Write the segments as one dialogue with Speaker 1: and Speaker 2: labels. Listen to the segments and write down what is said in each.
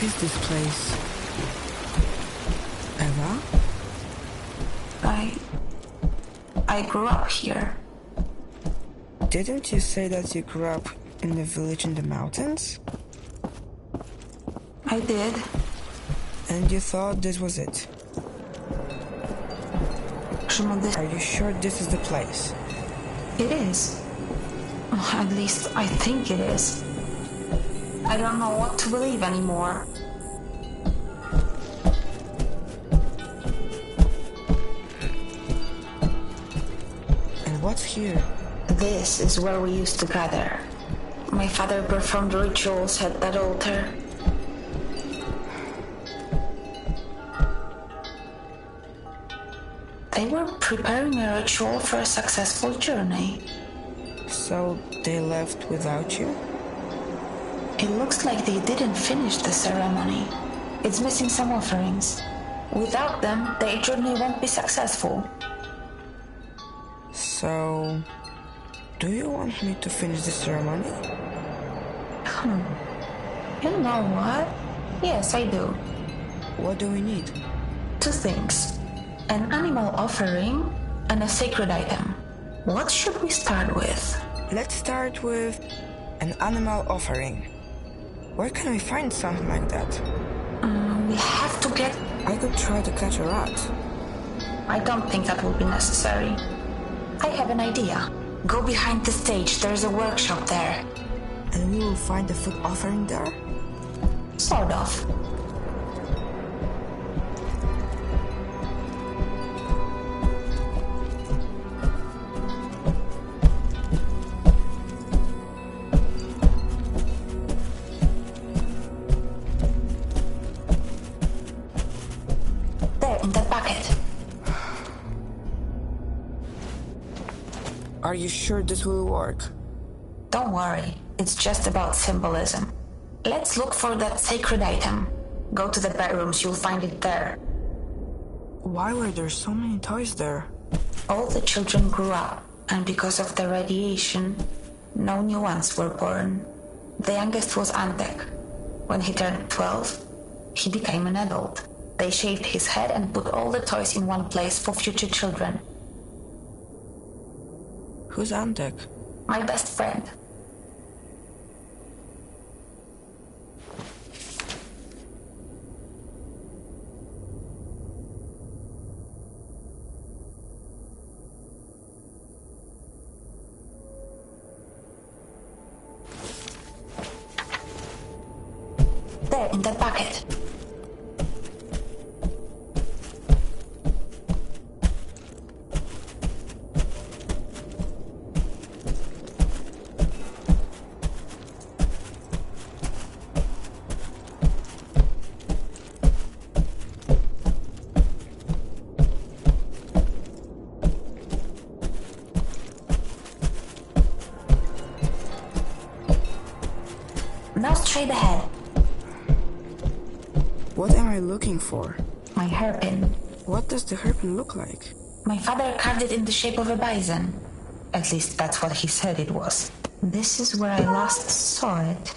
Speaker 1: What is this place? Eva?
Speaker 2: I grew up here.
Speaker 1: Didn't you say that you grew up in a village in the mountains?
Speaker 2: I did.
Speaker 1: And you thought this was it? Are you sure this is the place?
Speaker 2: It is. At least I think it is. I don't know what to believe anymore.
Speaker 1: And what's here?
Speaker 2: This is where we used to gather. My father performed rituals at that altar. They were preparing a ritual for a successful journey.
Speaker 1: So they left without you?
Speaker 2: It looks like they didn't finish the ceremony. It's missing some offerings. Without them, their journey won't be successful.
Speaker 1: So, do you want me to finish the ceremony?
Speaker 2: You know what? Yes, I do.
Speaker 1: What do we need?
Speaker 2: 2 things. An animal offering and a sacred item. What should we start with?
Speaker 1: Let's start with an animal offering. Where can we find something like that?
Speaker 2: We have to get...
Speaker 1: I could try to catch a rat.
Speaker 2: I don't think that will be necessary. I have an idea. Go behind the stage, there's a workshop there.
Speaker 1: And we will find the food offering there?
Speaker 2: Sort of. There, in that bucket.
Speaker 1: Are you sure this will work?
Speaker 2: Don't worry, it's just about symbolism. Let's look for that sacred item. Go to the bedrooms, you'll find it there.
Speaker 1: Why were there so many toys there?
Speaker 2: All the children grew up, and because of the radiation, no new ones were born. The youngest was Antek. When he turned 12, he became an adult. They shaved his head and put all the toys in one place for future children.
Speaker 1: Who's Antek?
Speaker 2: My best friend. There, in that bucket. Now straight ahead.
Speaker 1: What am I looking for?
Speaker 2: My hairpin.
Speaker 1: What does the hairpin look like?
Speaker 2: My father carved it in the shape of a bison. At least that's what he said it was. This is where I last saw it.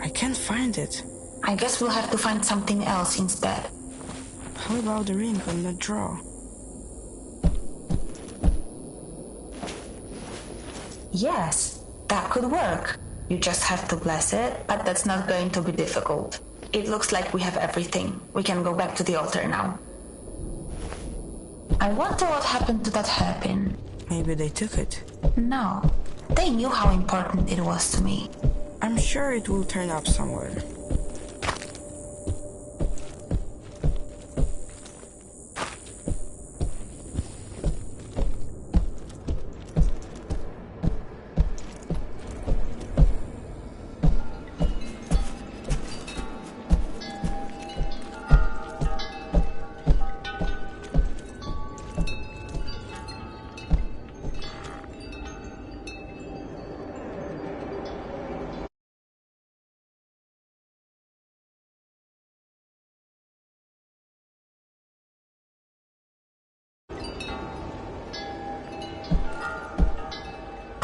Speaker 1: I can't find it.
Speaker 2: I guess we'll have to find something else instead.
Speaker 1: How about the ring on the drawer?
Speaker 2: Yes, that could work. You just have to bless it, but that's not going to be difficult. It looks like we have everything. We can go back to the altar now. I wonder what happened to that hairpin.
Speaker 1: Maybe they took it.
Speaker 2: No, they knew how important it was to me.
Speaker 1: I'm sure it will turn up somewhere.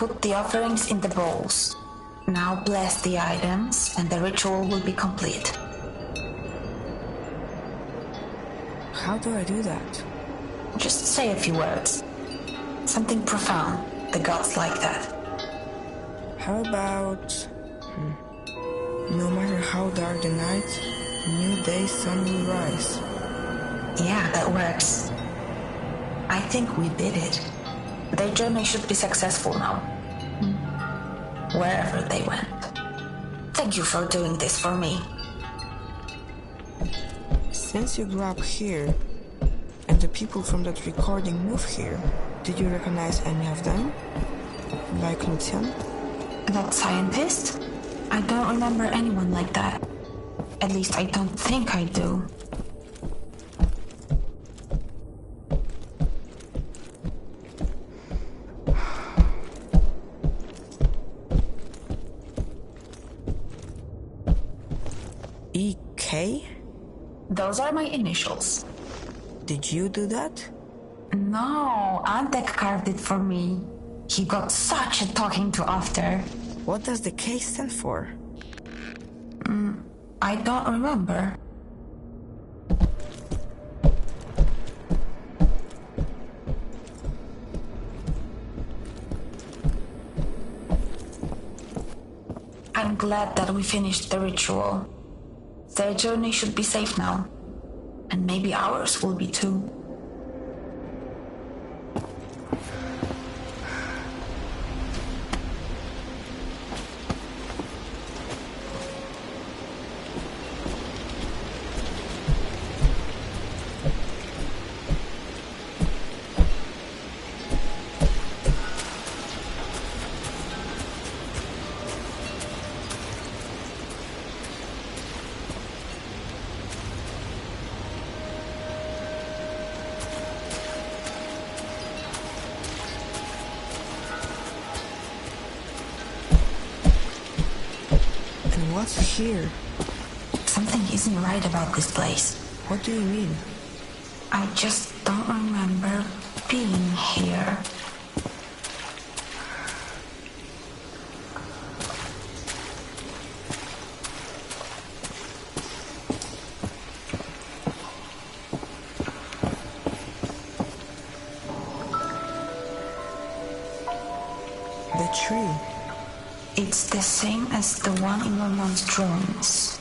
Speaker 2: put the offerings in the bowls. Now bless the items and the ritual will be complete.
Speaker 1: How do I do that?
Speaker 2: Just say a few words. Something profound. The gods like that.
Speaker 1: How about... No matter how dark the night, a new day sun will rise.
Speaker 2: Yeah, that works. I think we did it. Their journey should be successful now. Wherever they went. Thank you for doing this for me.
Speaker 1: Since you grew up here, and the people from that recording moved here, did you recognize any of them? Like Lucian?
Speaker 2: That scientist? I don't remember anyone like that. At least I don't think I do.
Speaker 1: E.K.?
Speaker 2: Those are my initials.
Speaker 1: Did you do that?
Speaker 2: No, Antek carved it for me. He got such a talking to after.
Speaker 1: What does the K stand for?
Speaker 2: I don't remember. I'm glad that we finished the ritual. Their journey should be safe now. And maybe ours will be too.
Speaker 1: What's here?
Speaker 2: Something isn't right about this place.
Speaker 1: What do you mean?
Speaker 2: I just don't remember being here.
Speaker 1: The tree.
Speaker 2: It's the same as the one in your mom's drawings.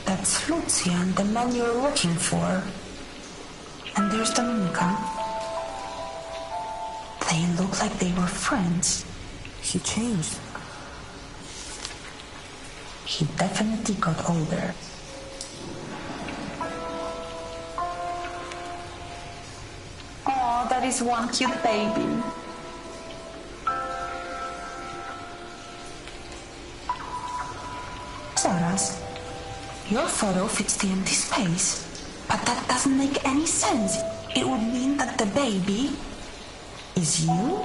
Speaker 2: That's Lucian, the man you're looking for. And there's Dominica. They look like they were friends.
Speaker 1: He changed.
Speaker 2: He definitely got older. Oh, that is one cute baby. Zaraz. Your photo fits the empty space. But that doesn't make any sense. It would mean that the baby is you?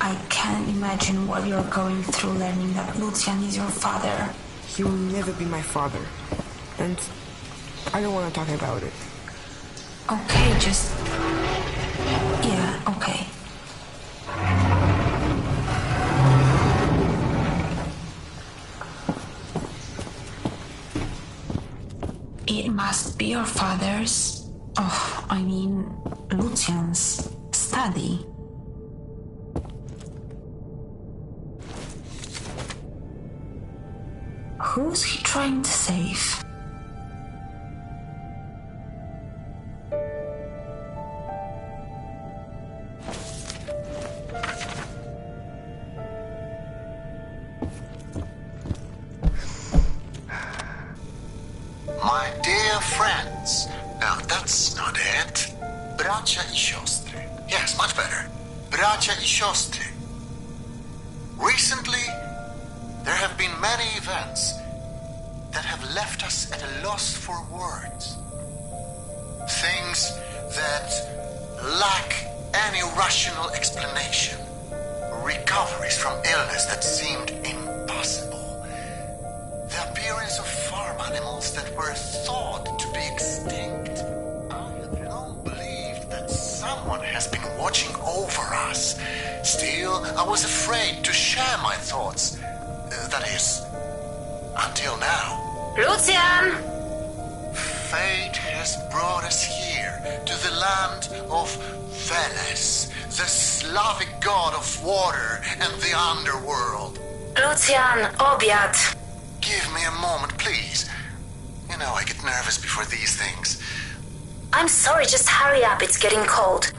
Speaker 2: I can't imagine what you're going through learning that Lucian is your father.
Speaker 1: He will never be my father. And I don't want to talk about it.
Speaker 2: Okay, just... Yeah, okay. It must be your father's... Oh, I mean, Lucian's study. Who's he trying to save?
Speaker 3: My dear friends, now that's not it. Bracia I siostry. Yes, much better. Bracia I siostry. Recently, there have been many events that have left us at a loss for words. Things that lack any rational explanation. recoveries from illness that seemed impossible, the appearance of farm animals that were thought to be extinct. I had long believed that someone has been watching over us. Still, I was afraid to share my thoughts. That is, until now.
Speaker 2: Lucian!
Speaker 3: Fate has brought us here, to the land of Veles, the Slavic god of water and the underworld.
Speaker 2: Lucian, obiad!
Speaker 3: Give me a moment, please. You know I get nervous before these things.
Speaker 2: I'm sorry, just hurry up, it's getting cold.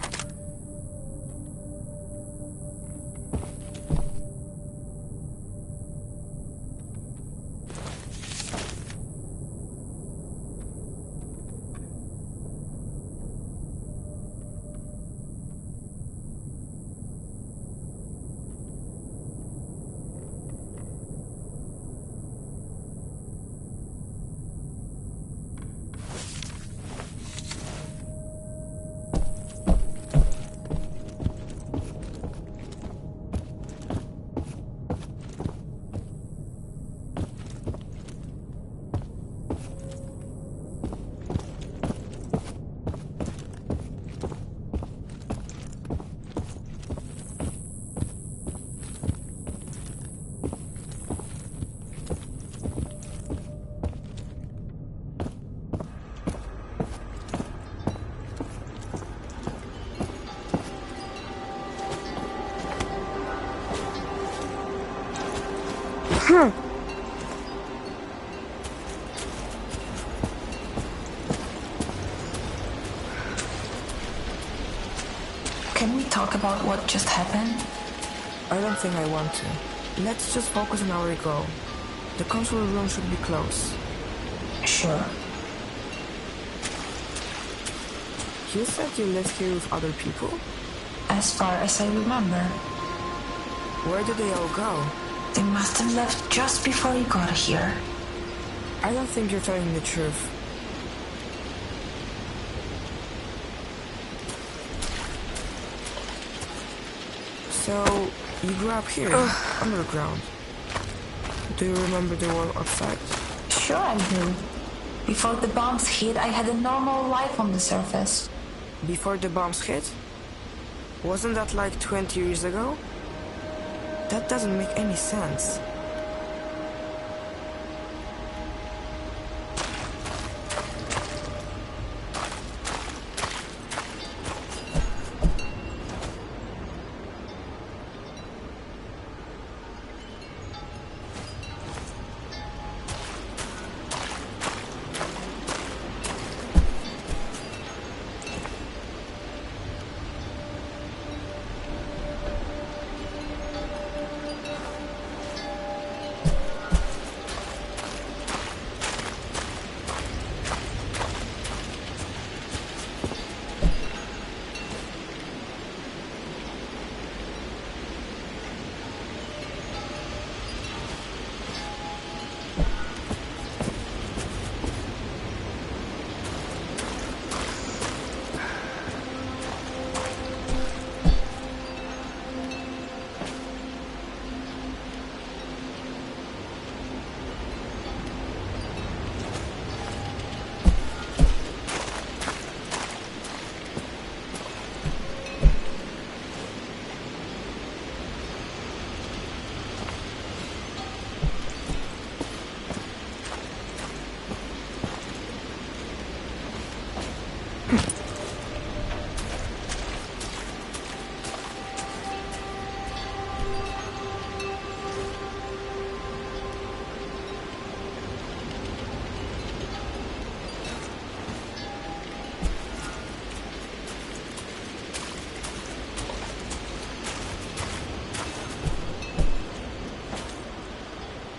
Speaker 2: Can we talk about what just happened?
Speaker 1: I don't think I want to. Let's just focus on our goal. The control room should be close.
Speaker 2: Sure.
Speaker 1: You said you lived here with other people?
Speaker 2: As far as I remember.
Speaker 1: Where did they all go?
Speaker 2: They must have left just before you got here.
Speaker 1: I don't think you're telling the truth. So, you grew up here, underground. Do you remember the world outside?
Speaker 2: Sure I do. Before the bombs hit, I had a normal life on the surface.
Speaker 1: Before the bombs hit? Wasn't that like 20 years ago? That doesn't make any sense.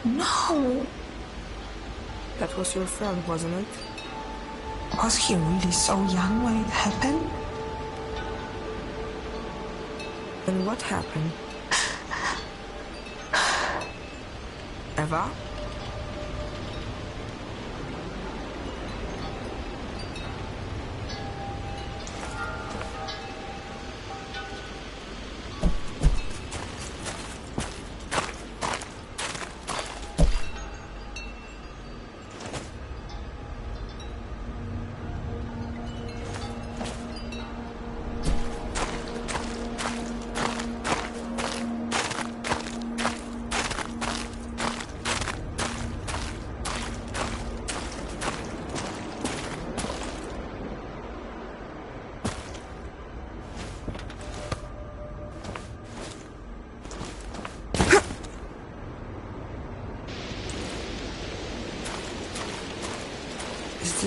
Speaker 2: No!
Speaker 1: That was your friend, wasn't it?
Speaker 2: Was he really so young when it happened?
Speaker 1: Then what happened? Eva?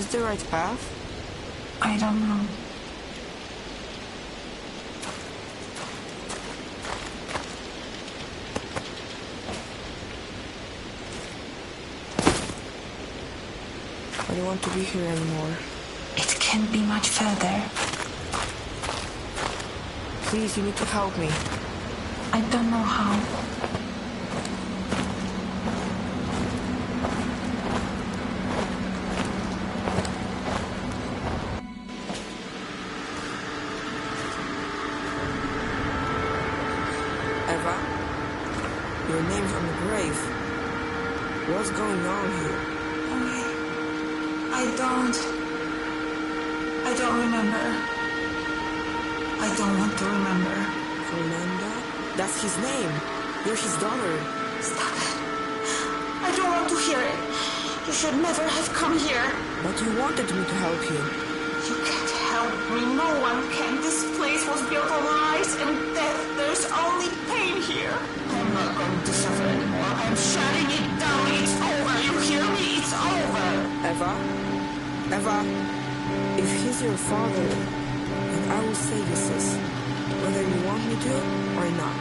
Speaker 1: this the right path?
Speaker 2: I don't know.
Speaker 1: I don't want to be here anymore.
Speaker 2: It can't be much further.
Speaker 1: Please, you need to help me.
Speaker 2: I don't know how.
Speaker 1: Eva, your name's on the grave. What's going on here?
Speaker 2: I don't remember. I don't want to remember.
Speaker 1: Fernanda? That's his name. You're his daughter.
Speaker 2: Stop it. I don't want to hear it. You should never have come here.
Speaker 1: But you wanted me to help you.
Speaker 2: You can't help me. No one can. This place was built on lies and death. There's only pain here. I'm not going to suffer anymore. I'm shutting it down. It's over. You hear me? It's over.
Speaker 1: Eva? Eva? If he's your father, then I will say you, sis. Whether you want me to or not.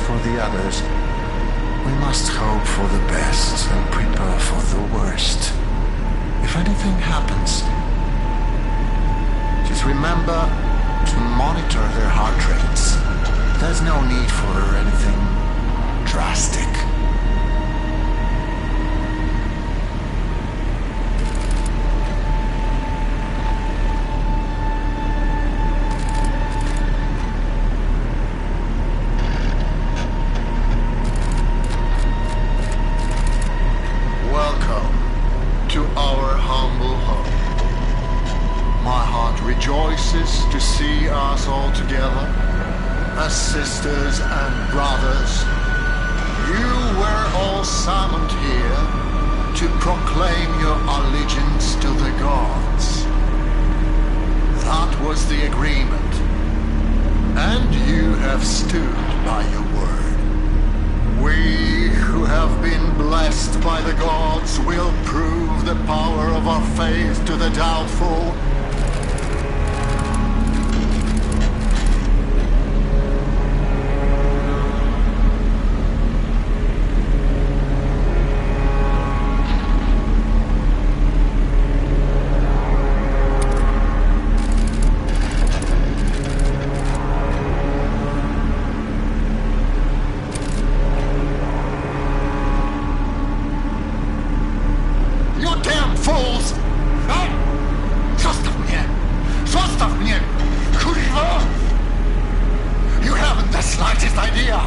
Speaker 3: for the others, we must hope for the best and prepare for the worst. If anything happens, just remember to monitor their heart rates. There's no need for anything drastic. Welcome to our humble home. My heart rejoices to see us all together as sisters and brothers. You were all summoned here to proclaim your allegiance to the gods. That was the agreement, and you have stood by your word. We who have been blessed by the gods will prove the power of our faith to the doubtful. Fools! Zostaw mnie! Zostaw mnie! Kurwa! You haven't the slightest idea!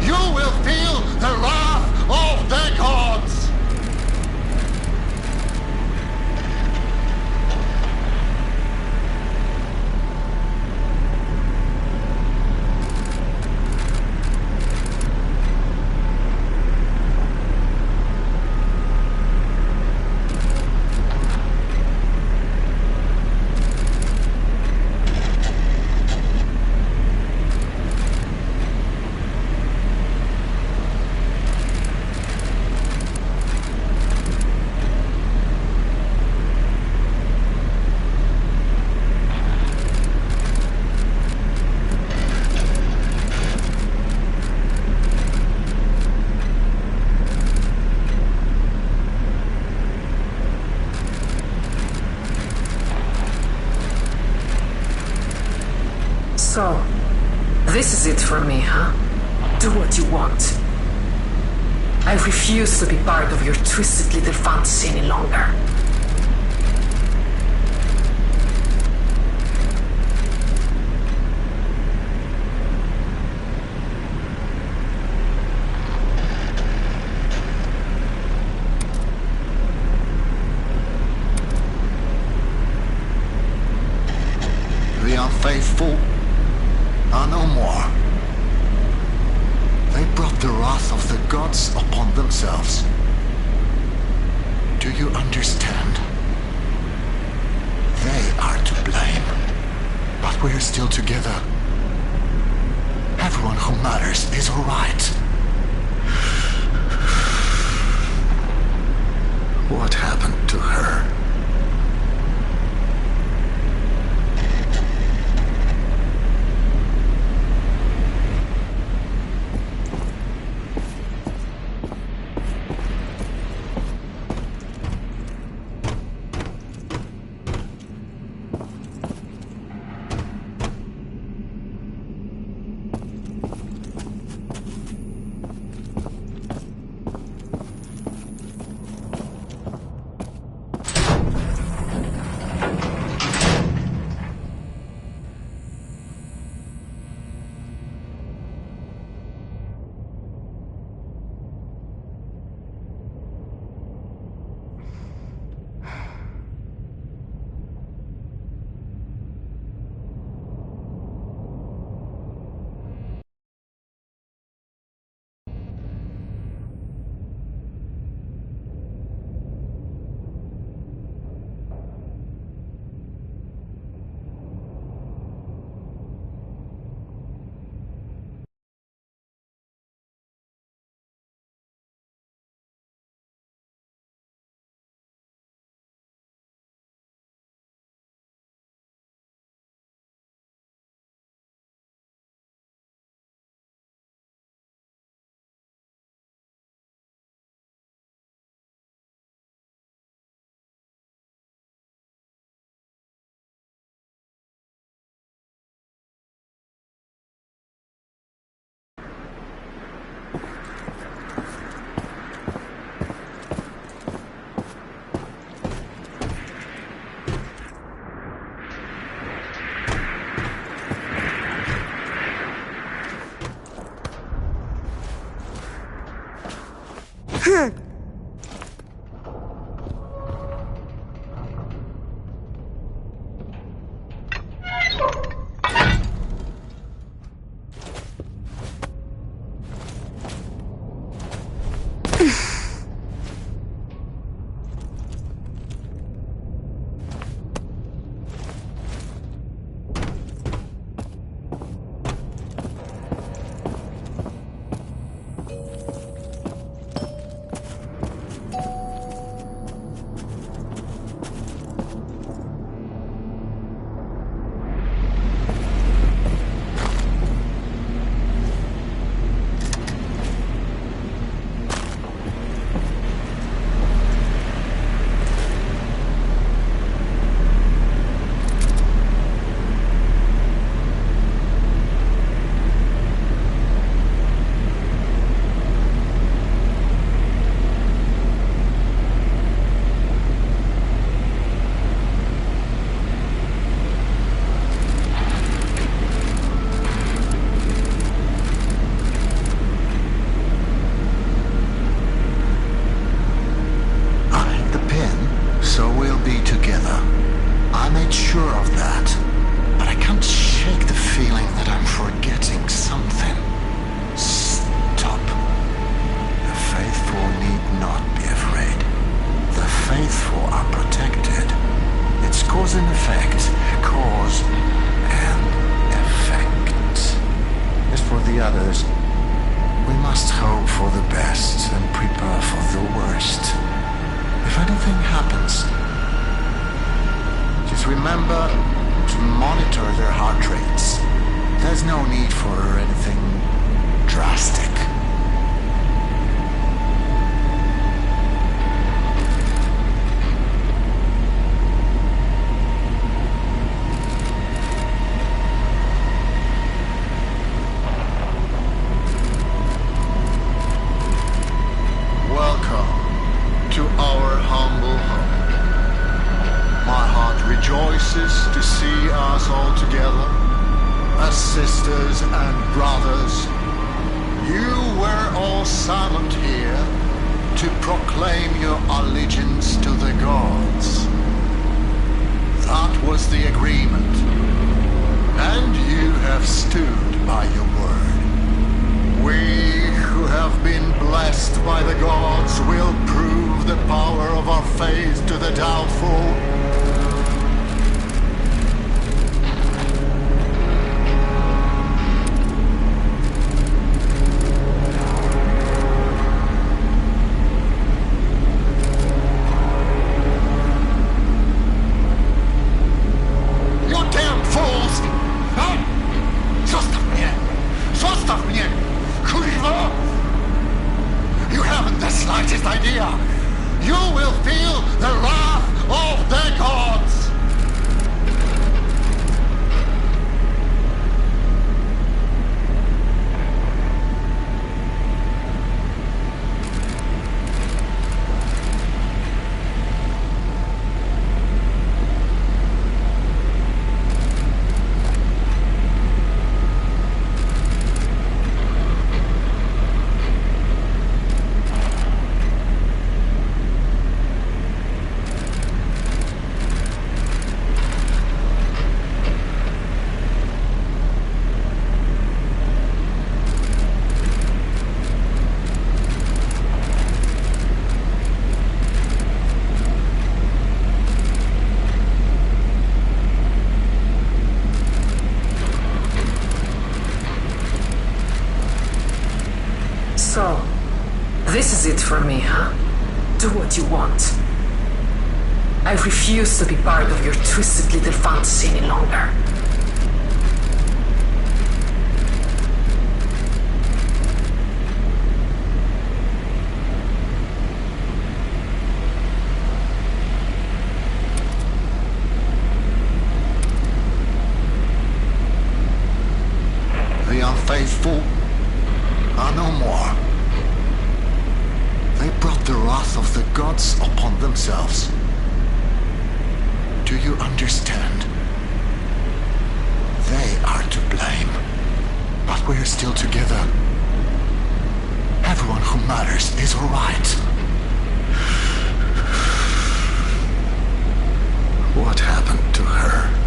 Speaker 3: You will feel the wrath of the gods!
Speaker 4: So, this is it for me, huh? Do what you want. I refuse to be part of your twisted little fantasy any longer.
Speaker 3: The unfaithful are no more. They brought the wrath of the gods upon themselves. Do you understand? They are to blame. But we're still together. Everyone who matters is alright. What happened to her?
Speaker 4: So, this is it for me, huh? Do what you want. I refuse to be part of your twisted little fantasy any longer.
Speaker 3: The unfaithful are no more. They brought the wrath of the gods upon themselves. Do you understand? They are to blame. But we're still together. Have everyone who matters is alright. What happened to her?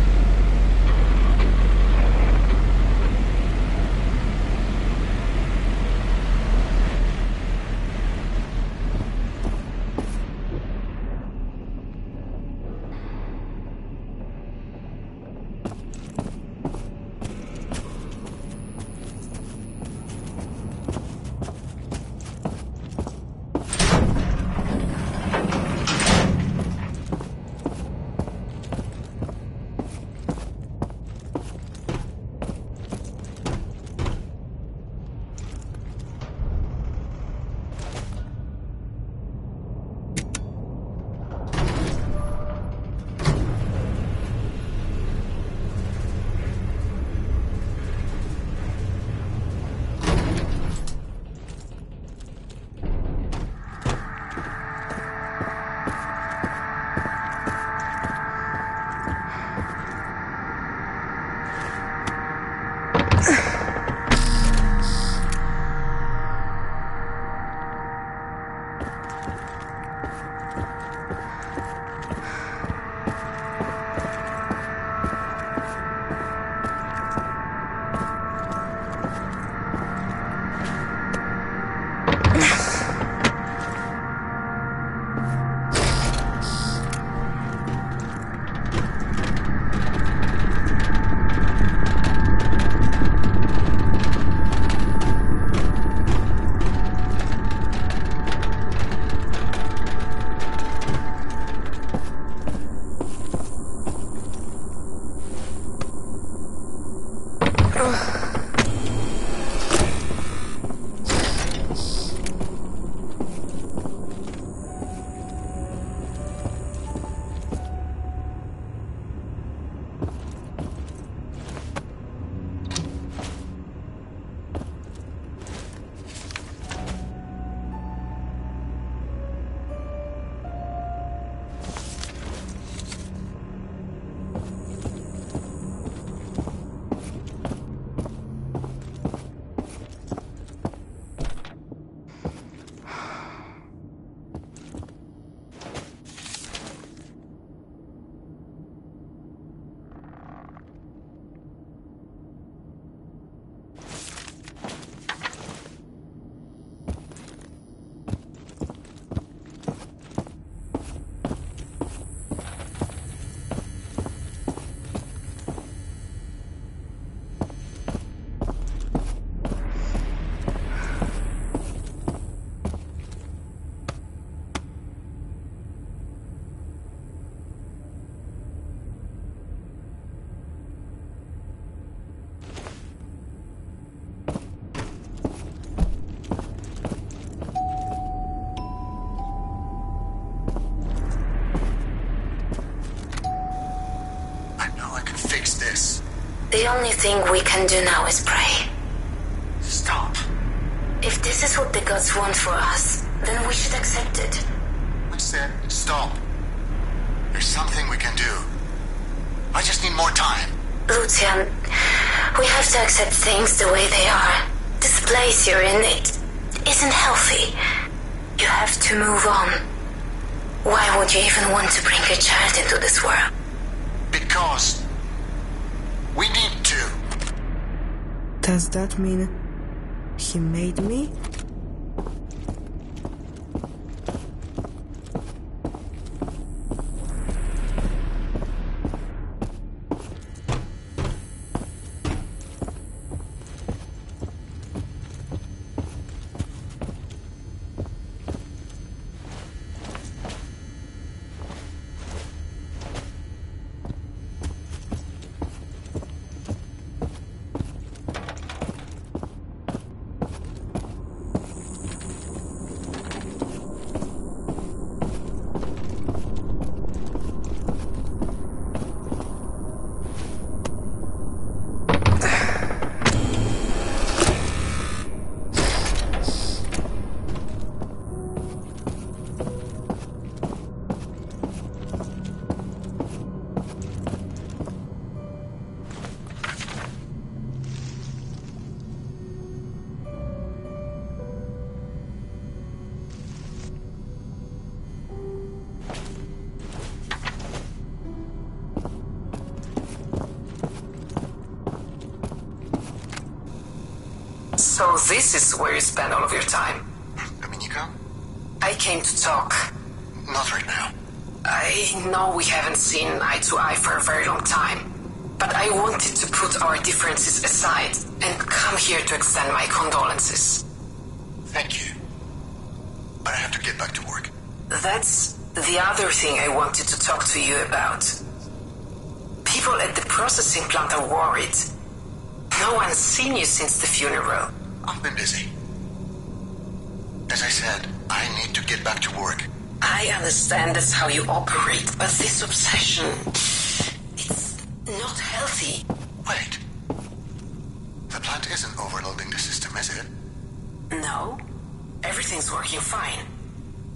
Speaker 2: The only thing we can do now is pray.
Speaker 3: Stop.
Speaker 2: If this is what the gods want for us, then we should accept it.
Speaker 3: I said stop. There's something we can do. I just need more time.
Speaker 2: Lucian, we have to accept things the way they are. This place you're in, it isn't healthy. You have to move on. Why would you even want to bring your child into this world?
Speaker 3: Because we need to.
Speaker 1: Does that mean he made me?
Speaker 4: So this is where you spend all of your time?
Speaker 3: Dominica?
Speaker 4: I came to talk.
Speaker 3: Not right now.
Speaker 4: I know we haven't seen eye to eye for a very long time, but I wanted to put our differences aside and come here to extend my condolences.
Speaker 3: Thank you. But I have to get back to work.
Speaker 4: That's the other thing I wanted to talk to you about. People at the processing plant are worried. No one's seen you since the funeral.
Speaker 3: I've been busy. As I said, I need to get back to work.
Speaker 4: I understand that's how you operate, but this obsession, it's not healthy.
Speaker 3: Wait. The plant isn't overloading the system, is it?
Speaker 4: No, everything's working fine.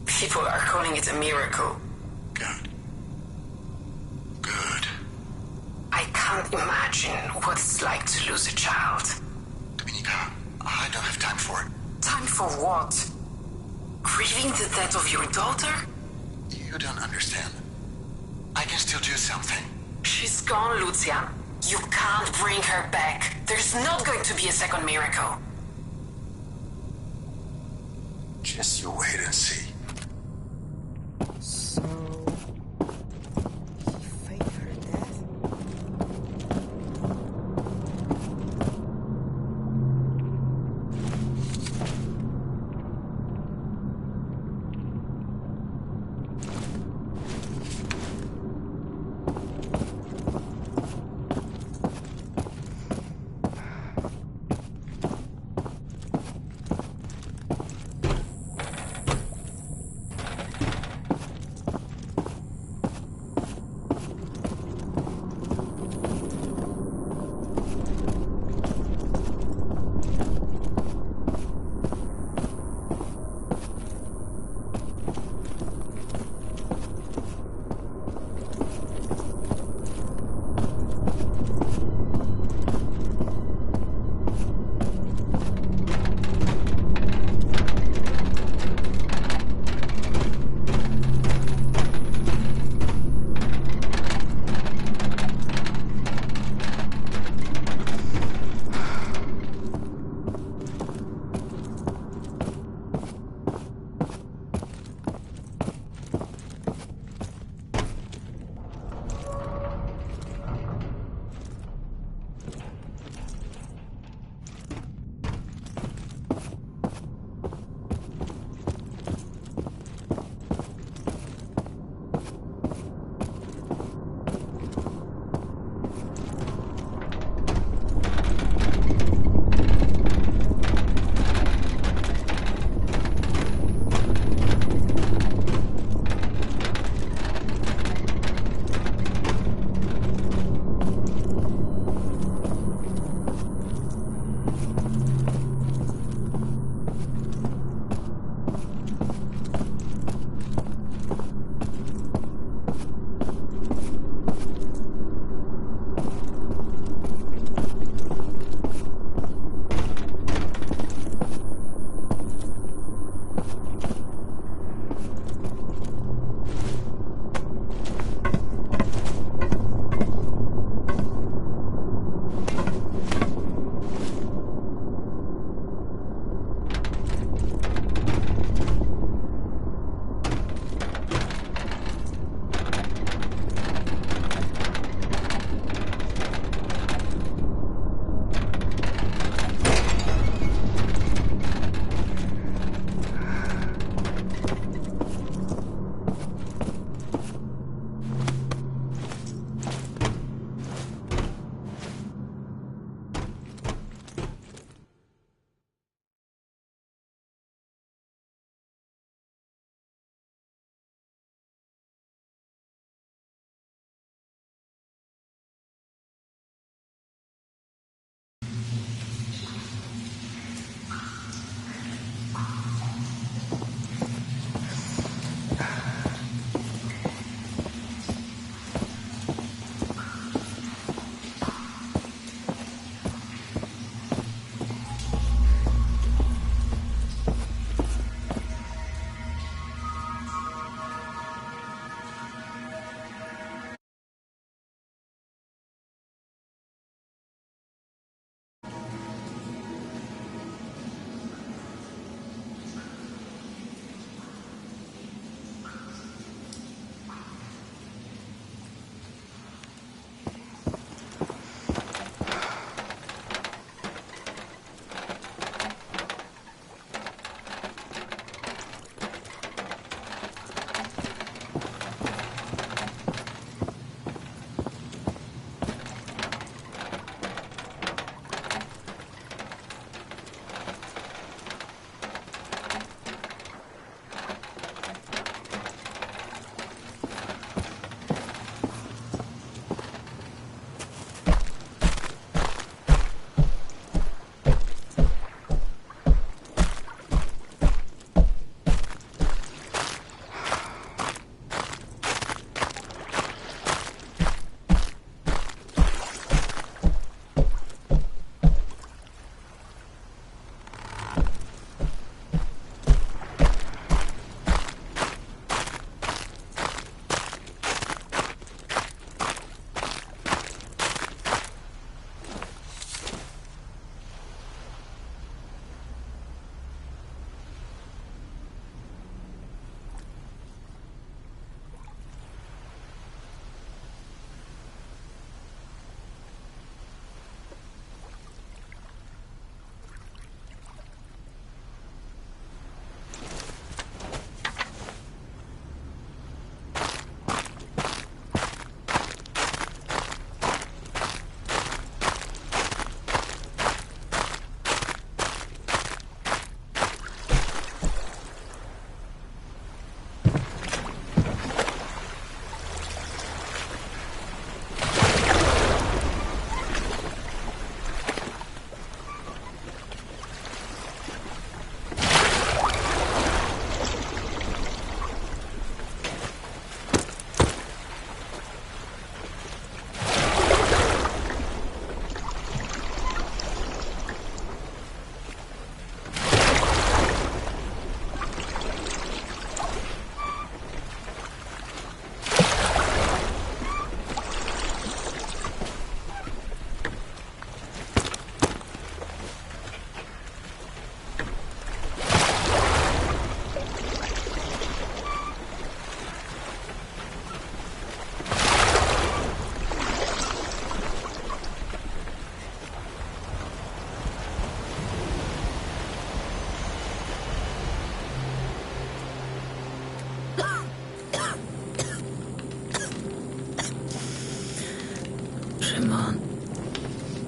Speaker 4: People are calling it a miracle.
Speaker 3: Good. Good.
Speaker 4: I can't imagine what it's like to lose a child.
Speaker 3: Dominica, I don't have time for it.
Speaker 4: Time for what? Grieving the death of your daughter?
Speaker 3: You don't understand. I can still do something.
Speaker 4: She's gone, Lucian. You can't bring her back. There's not going to be a second miracle.
Speaker 3: Just you wait and see.
Speaker 1: So, he faked her death?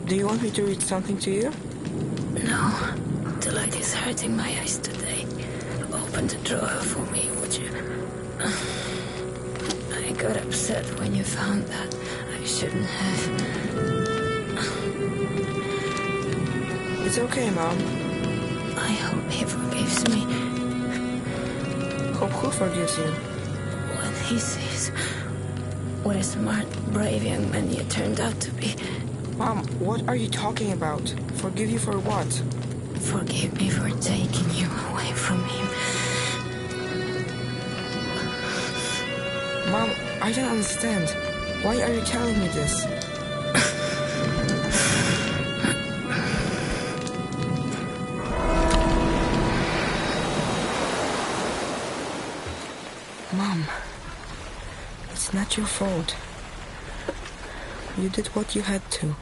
Speaker 1: Do you want me to read something to you?
Speaker 5: No. The light is hurting my eyes today. Open the drawer for me, would you? I got upset when you found that. I shouldn't have.
Speaker 1: It's okay, Mom.
Speaker 5: I hope he forgives me.
Speaker 1: Hope who forgives you?
Speaker 5: When he sees what a smart, brave young man you turned out to be.
Speaker 1: Mom, what are you talking about? Forgive you for what?
Speaker 5: Forgive me for taking you away from him.
Speaker 1: Mom, I don't understand. Why are you telling me this? Mom, it's not your fault. You did what you had to.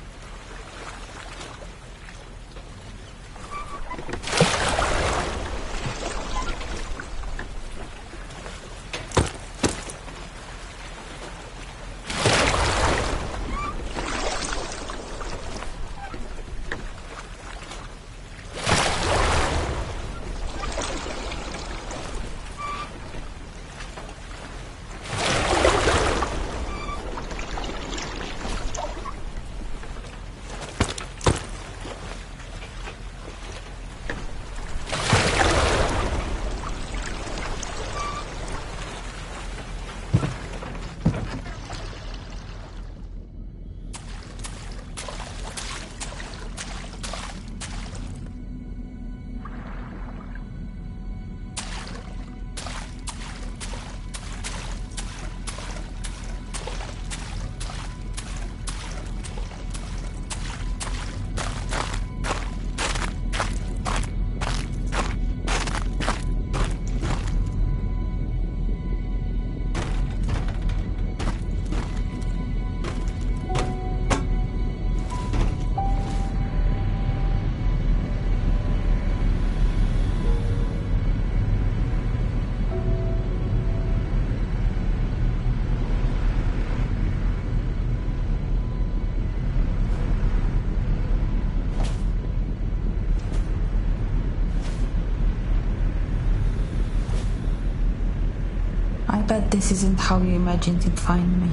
Speaker 2: I bet this isn't how you imagined you'd find me.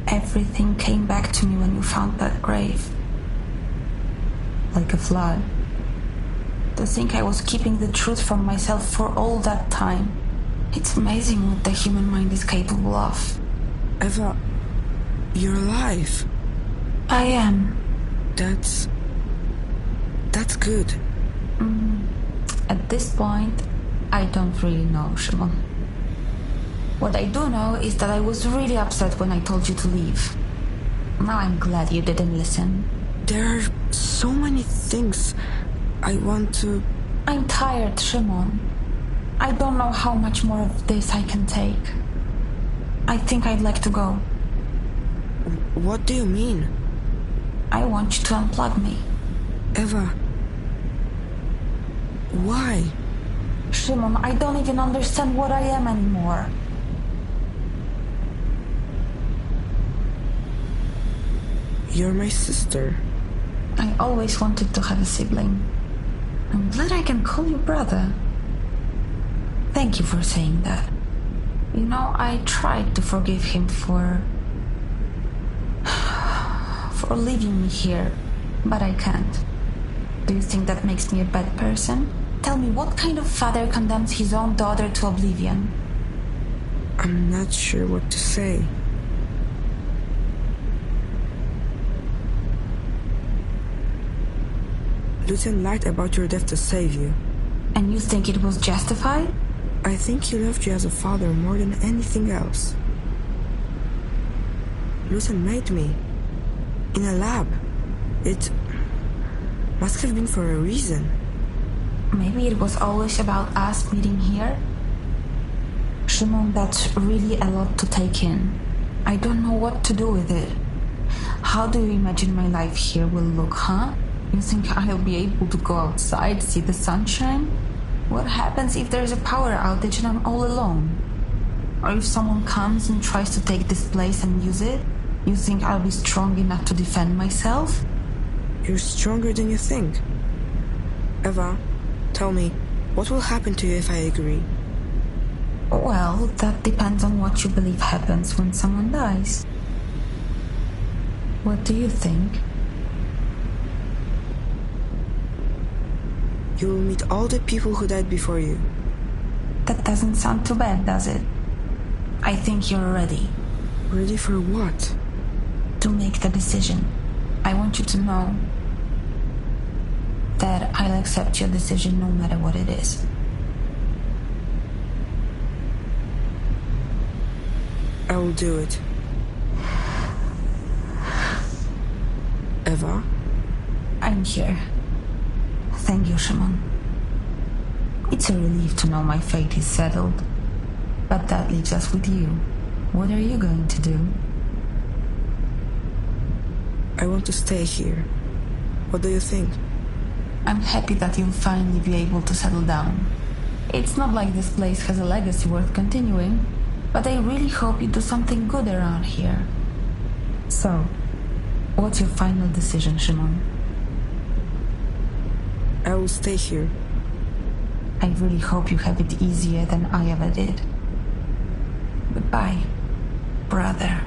Speaker 2: Everything came back to me when you found that grave. Like a flood. To think I was keeping the truth from myself for all that time. It's amazing what the human mind is capable of.
Speaker 1: Eva, you're alive.
Speaker 2: I am.
Speaker 1: That's good.
Speaker 2: At this point, I don't really know, Shimon. What I do know is that I was really upset when I told you to leave. Now I'm glad you didn't listen.
Speaker 1: There are so many things I want to...
Speaker 2: I'm tired, Shimon. I don't know how much more of this I can take. I think I'd like to go.
Speaker 1: What do you mean?
Speaker 2: I want you to unplug me.
Speaker 1: Eva... Why?
Speaker 2: Shimon, I don't even understand what I am anymore.
Speaker 1: You're my sister.
Speaker 2: I always wanted to have a sibling. I'm glad I can call you brother. Thank you for saying that. You know, I tried to forgive him for leaving me here, but I can't. Do you think that makes me a bad person? Tell me, what kind of father condemns his own daughter to oblivion?
Speaker 1: I'm not sure what to say. Lucian lied about your death to save you.
Speaker 2: And you think it was justified?
Speaker 1: I think he loved you as a father more than anything else. Lucian made me. In a lab. It must have been for a reason.
Speaker 2: Maybe it was always about us meeting here? Shimon, that's really a lot to take in. I don't know what to do with it. How do you imagine my life here will look, huh? You think I'll be able to go outside, see the sunshine? What happens if there's a power outage and I'm all alone? Or if someone comes and tries to take this place and use it? You think I'll be strong enough to defend myself?
Speaker 1: You're stronger than you think. Eva, tell me, what will happen to you if I agree?
Speaker 2: Well, that depends on what you believe happens when someone dies. What do you think?
Speaker 1: You will meet all the people who died before you.
Speaker 2: That doesn't sound too bad, does it? I think you're ready.
Speaker 1: Ready for what?
Speaker 2: To make the decision. I want you to know that I'll accept your decision no matter what it is.
Speaker 1: I will do it. Eva?
Speaker 2: I'm here. Thank you, Shimon. It's a relief to know my fate is settled. But that leaves us with you. What are you going to do?
Speaker 1: I want to stay here. What do you think?
Speaker 2: I'm happy that you'll finally be able to settle down. It's not like this place has a legacy worth continuing, but I really hope you do something good around here. So, what's your final decision, Shimon?
Speaker 1: I will stay here.
Speaker 2: I really hope you have it easier than I ever did. Goodbye, brother.